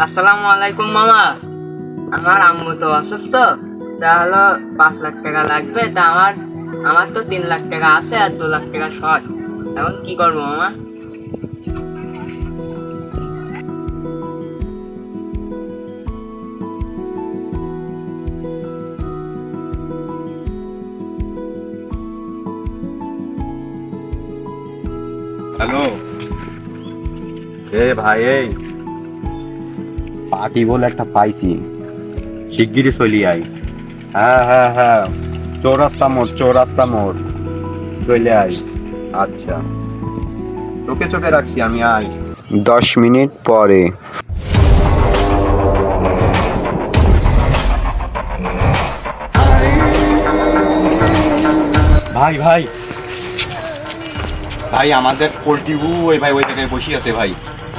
আসসালামু আলাইকুম মামা। আমার আম্মু তো অসুস্থ, তা হলো 5 লাখ টাকা লাগবে। তা আমার তো 3 লাখ টাকা আছে আর 2 লাখ টাকা শর্ট। এখন কি করবো মামা? হ্যালো, ভাই, এই পার্টি বলে একটা পাইছি, শিগগিরই চলি আই। হ্যাঁ হ্যাঁ হ্যাঁ, চৌরাস্তা মোড় চলে আই। আচ্ছা, চোখে চোখে রাখছি, আমি আই 10 মিনিট পরে। ভাই ভাই ভাই, আমাদের পোল্ট্রিবু ওই ভাই ওই জায়গায় বসে আছে ভাই।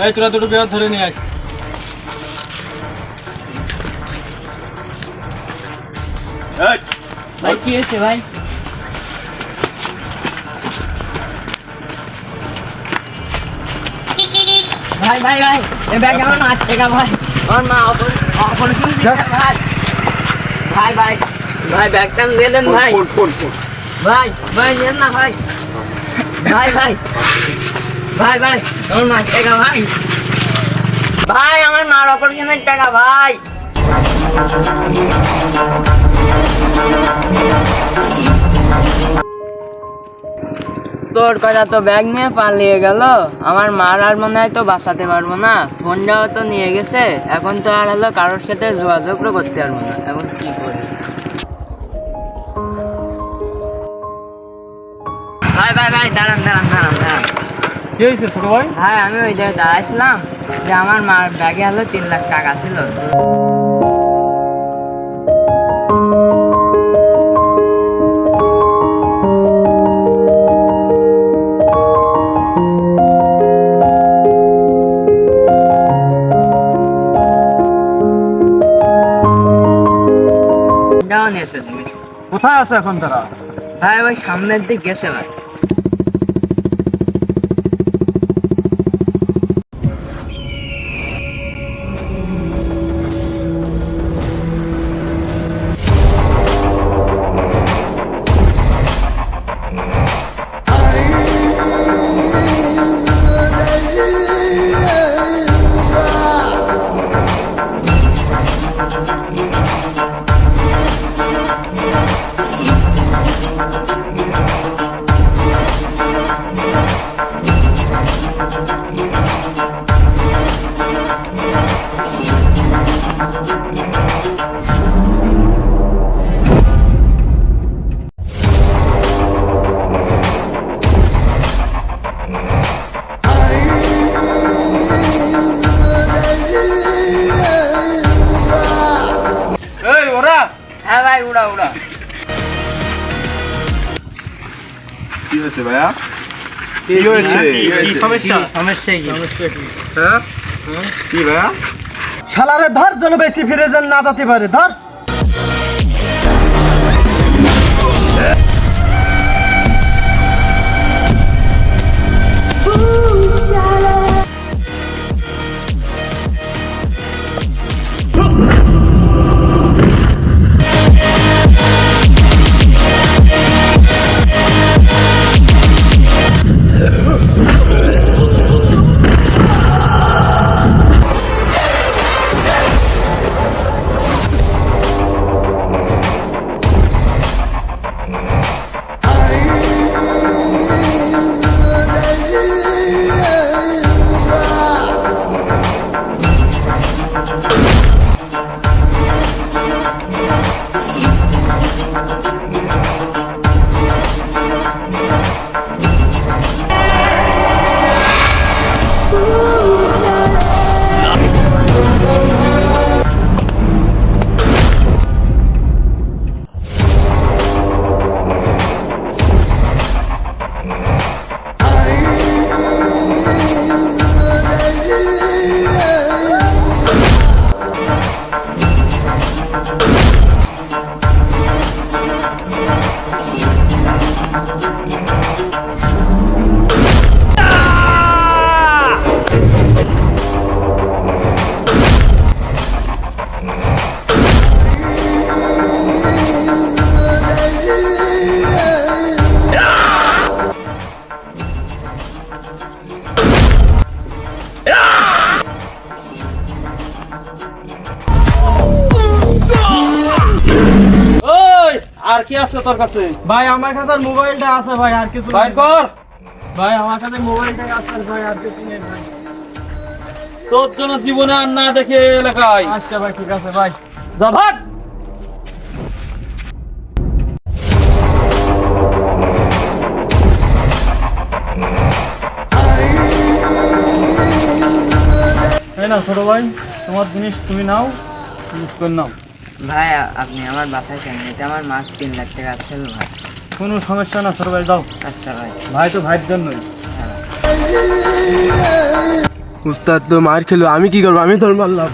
এই তোরা দুটো পেয়ার ধরে নিয়ে আয়। এই, ভাই কি হয়েছে ভাই? ভাই ভাই ভাই, এই ব্যাগ আমার 5 টাকা ভাই। আমার মা অপারেশন দিয়েছে ভাই। ভাই ভাই ভাই, ব্যাগটা দিয়ে দেন ভাই। ভাই ভাই নেন না ভাই। ভাই ভাই ভাই ভাই, আমার 5 টাকা ভাই। ভাই আমার মার অপারেশনের টাকা ভাই। চোর করা তো ব্যাগ নিয়ে পালিয়ে গেল। আমার মার আর মনে হয় তো বাঁচাতে পারবো না। ফোনটাও তো নিয়ে গেছে, এখন তো আর হলো কারোর সাথে যোগাযোগও করতে পারবো না। এখন কি করি? ভাই ভাই ভাই, দাঁড়ান দাঁড়ান দাঁড়ান দাঁড়ান। কি হয়েছে ছোট ভাই? ভাই আমি ওই জায়গায় দাঁড়াইছিলাম যে আমার মার ব্যাগে হলো 3 লাখ টাকা ছিল। ফোনটাও নিয়েছে তুমি। কোথায় আছে এখন তারা? ভাই ওই সামনের দিক গেছে ভাই। এই ওরা হ্যাঁ ভাই, উড়া উড়া। কি হয়েছে ভাইয়া? কি হয়েছে? সমস্যা? সমস্যা কি? হ্যাঁ কি ভাইয়া? শালারে ধর, যেন বেশি ফিরে যেন না যেতে পারে। ধর। আর কি আছে তোর কাছে? ভাই আমার কাছে আর মোবাইলটা আছে ভাই, আর কিছু বাইর নেই। কর। ভাই আমার কাছে মোবাইলটাই আছে ভাই, আর কিছু নেই ভাই। তোর জন্য জীবনে আর না দেখে এলাকায়। আচ্ছা ভাই ঠিক আছে ভাই। যা ভাগ। এই নাও ছোট ভাই, তোমার জিনিস তুমি নাও, ইউজ করে নাও। ভাই আপনি আমার বাসায় কেন? এটা আমার মাস 3 লাখ টাকা ছিল ভাই। কোনো সমস্যা না ছোট ভাই, দাও। আচ্ছা ভাই। ভাই তো ভাইয়ের জন্যই। হ্যাঁ। উস্তাদ তো মার খেলো, আমি কি করবো? আমি তোর মারলাম।